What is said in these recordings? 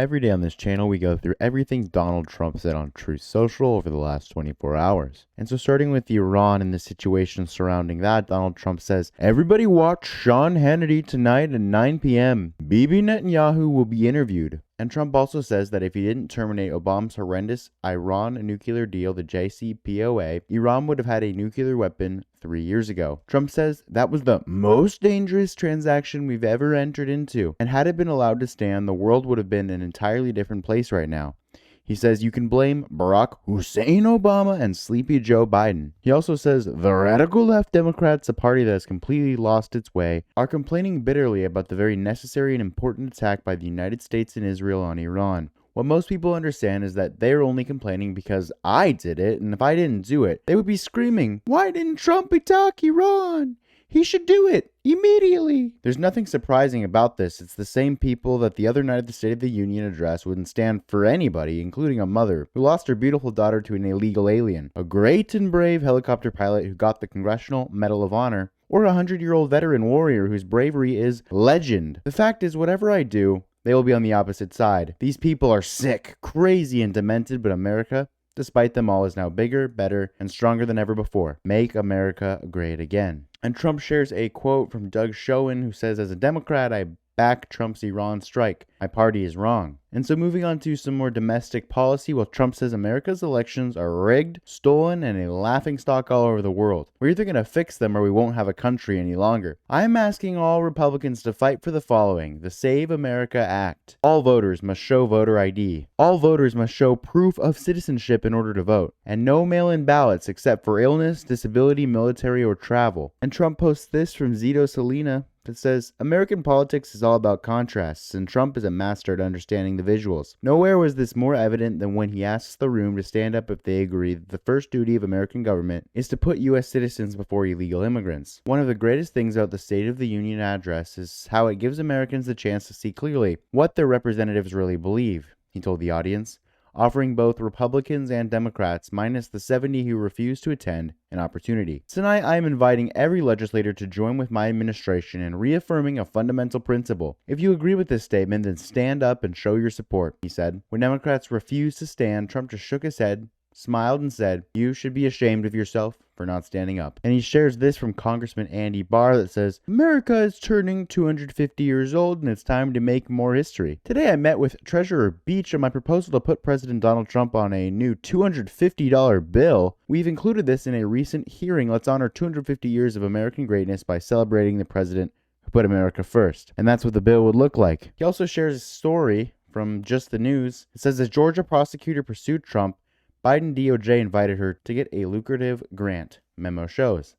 Every day on this channel, we go through everything Donald Trump said on Truth Social over the last 24 hours. And so starting with Iran and the situation surrounding that, Donald Trump says, "Everybody watch Sean Hannity tonight at 9 p.m. Bibi Netanyahu will be interviewed." And Trump also says that if he didn't terminate Obama's horrendous Iran nuclear deal, the JCPOA, Iran would have had a nuclear weapon 3 years ago. Trump says that was the most dangerous transaction we've ever entered into, and had it been allowed to stand, the world would have been an entirely different place right now. He says you can blame Barack Hussein Obama and sleepy Joe Biden. He also says the radical left Democrats, a party that has completely lost its way, are complaining bitterly about the very necessary and important attack by the United States and Israel on Iran. What most people understand is that they're only complaining because I did it, and if I didn't do it, they would be screaming, "Why didn't Trump attack Iran? He should do it immediately." There's nothing surprising about this. It's the same people that the other night at the State of the Union address wouldn't stand for anybody, including a mother who lost her beautiful daughter to an illegal alien, a great and brave helicopter pilot who got the Congressional Medal of Honor, or a 100-year-old veteran warrior whose bravery is legend. The fact is, whatever I do, they will be on the opposite side. These people are sick, crazy, and demented, but America, despite them all, is now bigger, better, and stronger than ever before. Make America great again. And Trump shares a quote from Doug Schoen, who says, "As a Democrat, I back Trump's Iran strike. My party is wrong." And so moving on to some more domestic policy, while Trump says America's elections are rigged, stolen, and a laughingstock all over the world. We're either going to fix them or we won't have a country any longer. I'm asking all Republicans to fight for the following: the Save America Act. All voters must show voter ID. All voters must show proof of citizenship in order to vote. And no mail-in ballots except for illness, disability, military, or travel. And Trump posts this from Zito Salina that says, "American politics is all about contrasts, and Trump is a master at understanding the visuals. Nowhere was this more evident than when he asks the room to stand up if they agree that the first duty of American government is to put U.S. citizens before illegal immigrants. One of the greatest things about the State of the Union address is how it gives Americans the chance to see clearly what their representatives really believe," he told the audience, offering both Republicans and Democrats, minus the 70 who refused to attend, an opportunity. "Tonight, I am inviting every legislator to join with my administration in reaffirming a fundamental principle. If you agree with this statement, then stand up and show your support," he said. When Democrats refused to stand, Trump just shook his head, smiled, and said, "You should be ashamed of yourself for not standing up." And he shares this from Congressman Andy Barr that says, "America is turning 250 years old and it's time to make more history. Today I met with Treasurer Beach on my proposal to put President Donald Trump on a new $250 bill. We've included this in a recent hearing. Let's honor 250 years of American greatness by celebrating the president who put America first." And that's what the bill would look like. He also shares a story from Just the News. It says, as Georgia prosecutor pursued Trump, Biden DOJ invited her to get a lucrative grant, memo shows.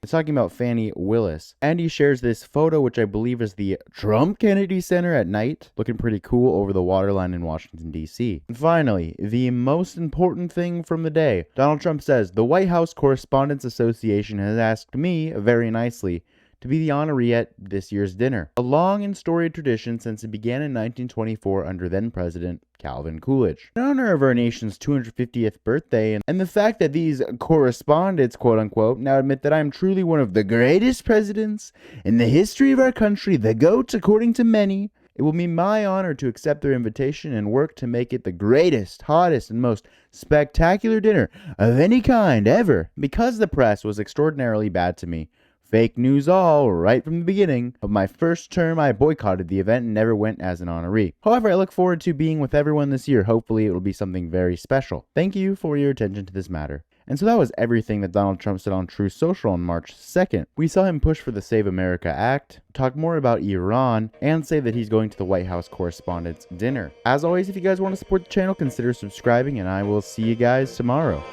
It's talking about Fannie Willis. And he shares this photo, which I believe is the Trump Kennedy Center at night, looking pretty cool over the waterline in Washington, D.C. And finally, the most important thing from the day. Donald Trump says, "The White House Correspondents Association has asked me, very nicely, to be the honoree at this year's dinner. A long and storied tradition since it began in 1924 under then-President Calvin Coolidge. In honor of our nation's 250th birthday and the fact that these correspondents, quote-unquote, now admit that I am truly one of the greatest presidents in the history of our country, the GOAT according to many, it will be my honor to accept their invitation and work to make it the greatest, hottest, and most spectacular dinner of any kind ever. Because the press was extraordinarily bad to me, fake news all right from the beginning of my first term, I boycotted the event and never went as an honoree. However, I look forward to being with everyone this year. Hopefully it will be something very special. Thank you for your attention to this matter." And so that was everything that Donald Trump said on Truth Social on March 2nd. We saw him push for the Save America Act, talk more about Iran, and say that he's going to the White House Correspondents' dinner. As always, if you guys want to support the channel, consider subscribing, and I will see you guys tomorrow.